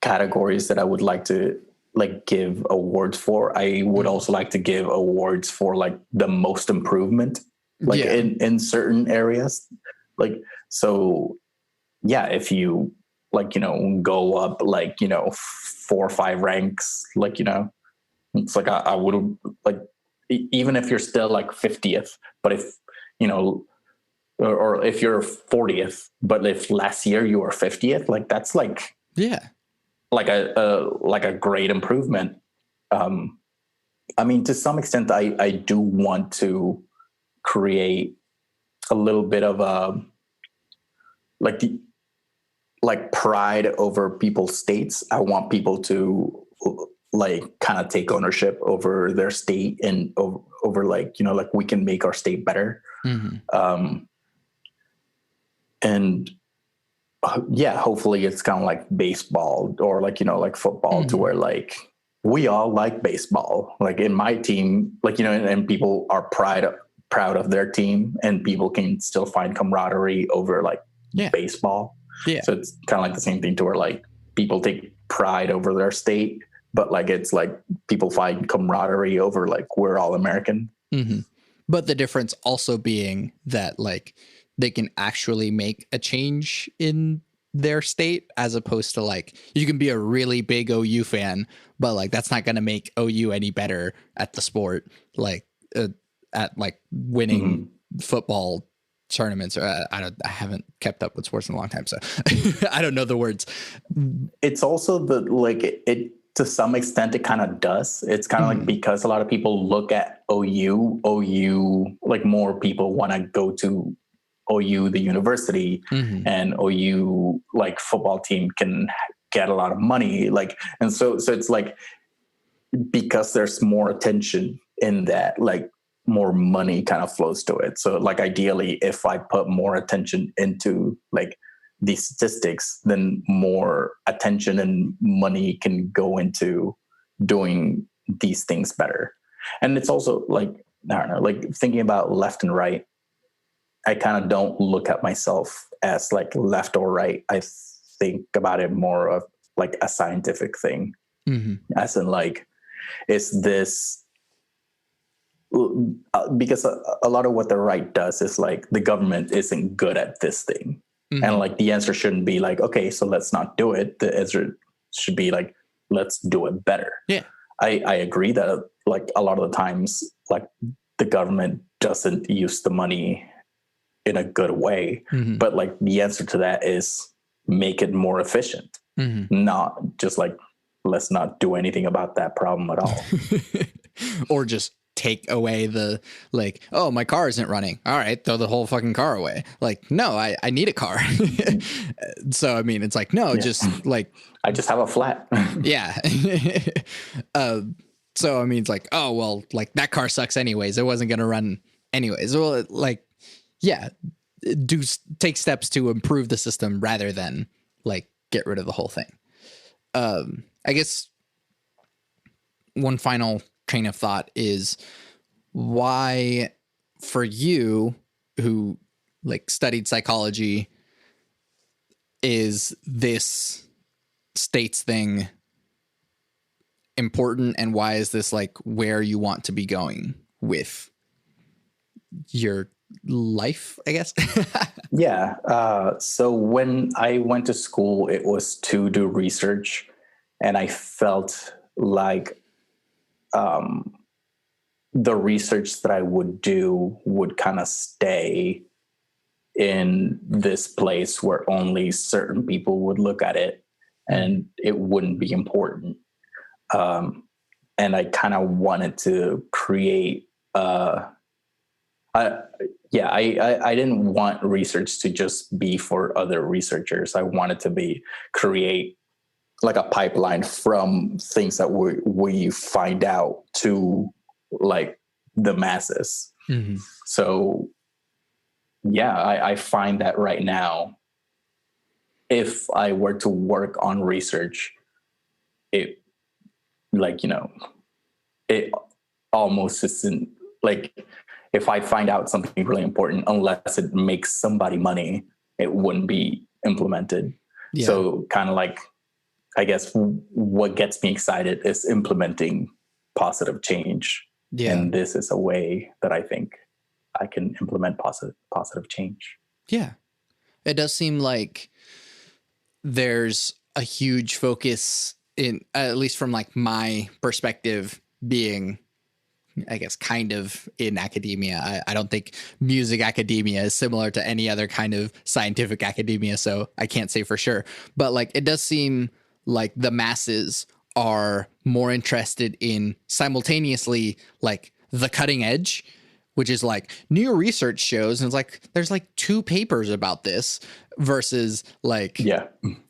categories that I would like to like give awards for. I would also like to give awards for like the most improvement, like in certain areas. Like, so yeah, if you like, go up like, 4 or 5 ranks, like, it's like I would like, even if you're still like 50th, but if, or if you're 40th, but if last year you were 50th, like that's like, like a great improvement. I mean, to some extent, I do want to create a little bit of a like pride over people's states. I want people to like kind of take ownership over their state and over like, like we can make our state better. And hopefully it's kind of like baseball or like, like football to where like we all like baseball, like in my team, like, and people are proud of their team and people can still find camaraderie over like baseball. So it's kind of like the same thing to where like people take pride over their state, but like it's like people find camaraderie over like we're all American. But the difference also being that like they can actually make a change in their state, as opposed to like you can be a really big OU fan, but like that's not going to make OU any better at the sport, like at like winning football tournaments. Or I haven't kept up with sports in a long time, so I don't know the words. It's also the like it to some extent it kind of does. It's kind of like because a lot of people look at OU, like more people want to go to OU, the university, and OU like football team can get a lot of money. Like, and so it's like, because there's more attention in that, like more money kind of flows to it. So like ideally, if I put more attention into like these statistics, then more attention and money can go into doing these things better. And it's also like, I don't know, like thinking about left and right, I kind of don't look at myself as like left or right. I think about it more of like a scientific thing, as in like, is this because a lot of what the right does is like the government isn't good at this thing. And like the answer shouldn't be like, okay, so let's not do it. The answer should be like, let's do it better. I agree that like a lot of the times like the government doesn't use the money in a good way, but like the answer to that is make it more efficient, not just like, let's not do anything about that problem at all. Or just take away the like, oh, my car isn't running. All right, throw the whole fucking car away. Like, no, I need a car. So, I mean, it's like, no, just like, I just have a flat. So, I mean, it's like, oh, well, like that car sucks anyways. It wasn't going to run anyways. Well, like, take steps to improve the system rather than like get rid of the whole thing. I guess one final train of thought is why, for you who like studied psychology, is this states thing important, and why is this like where you want to be going with your life, I guess? Yeah. So when I went to school, it was to do research, and I felt like the research that I would do would kind of stay in this place where only certain people would look at it, and it wouldn't be important. And I kind of wanted to create I didn't want research to just be for other researchers. I wanted to create like a pipeline from things that we find out to like the masses. Mm-hmm. So yeah, I find that right now, if I were to work on research, it like, it almost isn't like, if I find out something really important, unless it makes somebody money, it wouldn't be implemented. Yeah. So kind of like, I guess what gets me excited is implementing positive change. Yeah. And this is a way that I think I can implement positive change. Yeah. It does seem like there's a huge focus in, at least from like my perspective, being, I guess, kind of in academia. I don't think music academia is similar to any other kind of scientific academia, so I can't say for sure. But like, it does seem like the masses are more interested in simultaneously like the cutting edge, which is like new research shows, and it's like there's like 2 papers about this, versus like,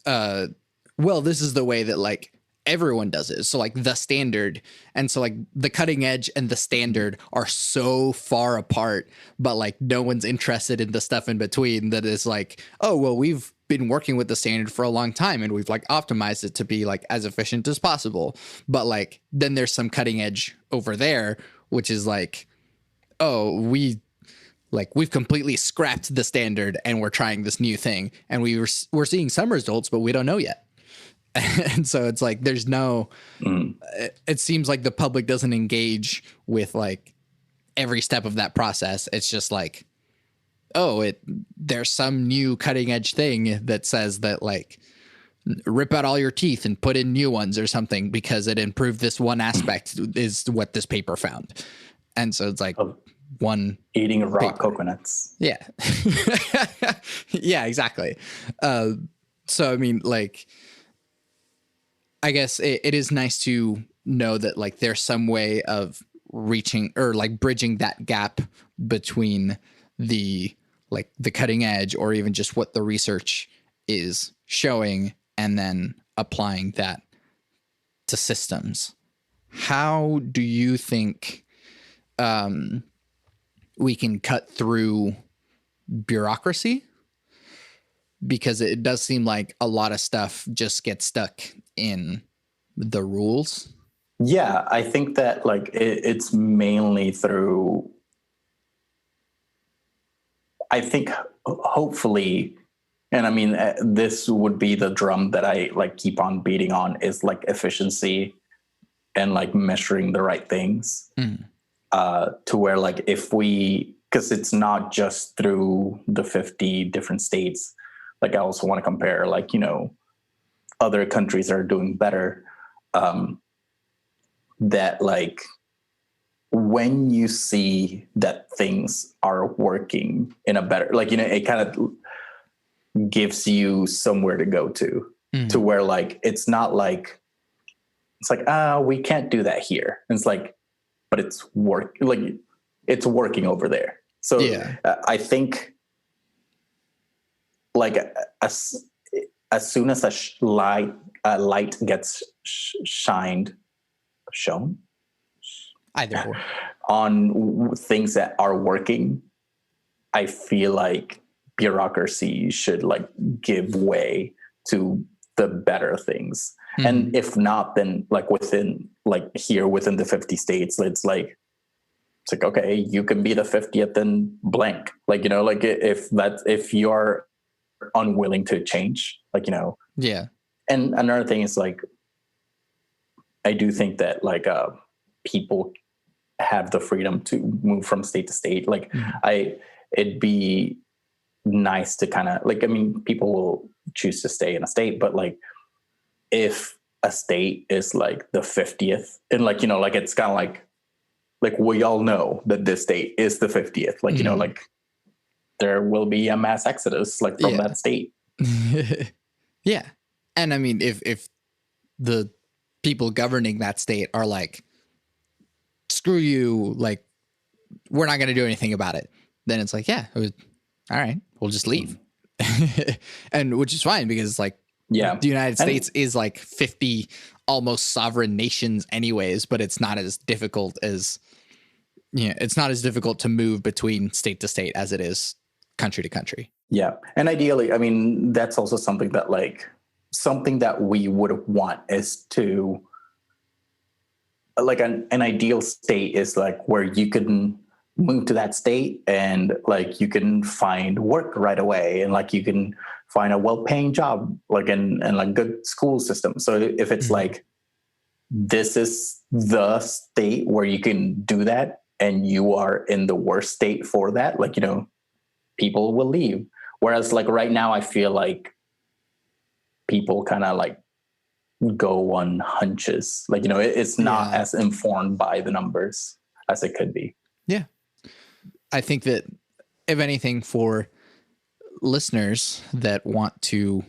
well, this is the way that like everyone does it. So like the standard, and so like the cutting edge and the standard are so far apart, but like no one's interested in the stuff in between that is like, oh, well, we've been working with the standard for a long time and we've like optimized it to be like as efficient as possible. But like then there's some cutting edge over there, which is like, oh, we've completely scrapped the standard and we're trying this new thing, and we're seeing some results, but we don't know yet. And so it's like there's no it seems like the public doesn't engage with like every step of that process. It's just like, oh, there's some new cutting edge thing that says that like rip out all your teeth and put in new ones or something because it improved this one aspect is what this paper found. And so it's like one eating raw coconuts. Yeah. Yeah, exactly. So I mean, like, I guess it is nice to know that like there's some way of reaching or like bridging that gap between the cutting edge or even just what the research is showing and then applying that to systems. How do you think we can cut through bureaucracy? Because it does seem like a lot of stuff just gets stuck in the rules. Yeah, I think that like it's mainly through, I think hopefully, and I mean, this would be the drum that I like keep on beating on, is like efficiency and like measuring the right things to where like because it's not just through the 50 different states. Like I also want to compare like, other countries that are doing better, that like when you see that things are working in a better, like, it kind of gives you somewhere to go to where like, it's not like, it's like, we can't do that here. And it's like, but it's working over there. So yeah. I think like as soon as a light gets shown either on things that are working, I feel like bureaucracy should like give way to the better things. And if not, then like within the 50 states, it's like, okay, you can be the 50th and blank. Like, like if you're unwilling to change. Like, you know, Yeah. and another thing is like, I do think that like people have the freedom to move from state to state. Like it'd be nice to kind of like, I mean, people will choose to stay in a state, but like if a state is like the 50th and like, you know, like it's kind of like we all know that this state is the 50th, like, you know, like there will be a mass exodus like from that state. Yeah. And I mean, if the people governing that state are like, screw you, like, we're not going to do anything about it, then it's like, yeah, all right, we'll just leave. And which is fine because like, the United States is like 50 almost sovereign nations anyways, but it's not as difficult as, it's not as difficult to move between state to state as it is country to country. Yeah. And ideally, I mean, that's also something that we would want is to, like an ideal state is like where you can move to that state and like you can find work right away and like you can find a well-paying job, like and like good school system. So if it's like, this is the state where you can do that and you are in the worst state for that, like, you know, people will leave. Whereas like right now, I feel like people kind of like go on hunches. Like, you know, it's not as informed by the numbers as it could be. Yeah. I think that if anything, for listeners that want to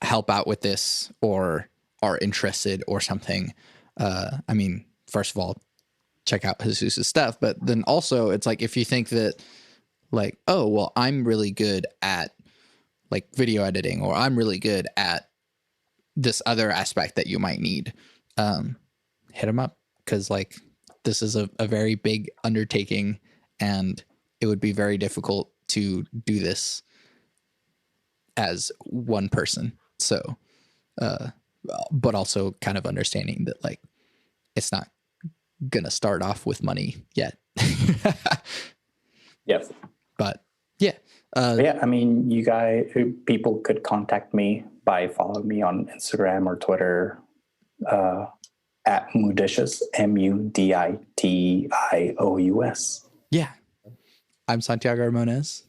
help out with this or are interested or something, I mean, first of all, check out Jesus's stuff, but then also it's like, if you think that like, oh, well, I'm really good at like video editing, or I'm really good at this other aspect that you might need, hit them up. Cause like, this is a very big undertaking and it would be very difficult to do this as one person. So, but also kind of understanding that like, it's not going to start off with money yet. Yes. But yeah. I mean, people could contact me by following me on Instagram or Twitter, at Muditious, Muditious. Yeah. I'm Santiago Ramones.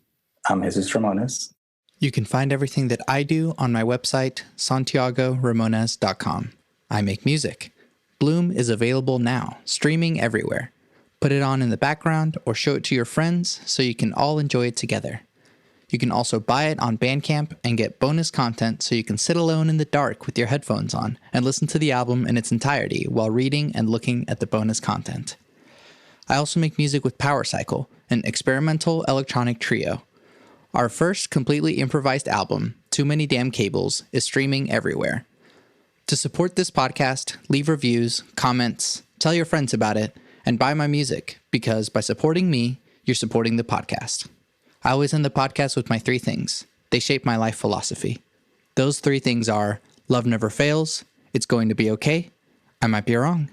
I'm Jesus Ramones. You can find everything that I do on my website, santiagoramones.com. I make music. Bloom is available now, streaming everywhere. Put it on in the background or show it to your friends so you can all enjoy it together. You can also buy it on Bandcamp and get bonus content so you can sit alone in the dark with your headphones on and listen to the album in its entirety while reading and looking at the bonus content. I also make music with Power Cycle, an experimental electronic trio. Our first completely improvised album, Too Many Damn Cables, is streaming everywhere. To support this podcast, leave reviews, comments, tell your friends about it, and buy my music, because by supporting me, you're supporting the podcast. I always end the podcast with my 3 things. They shape my life philosophy. Those 3 things are: love never fails, it's going to be okay, I might be wrong.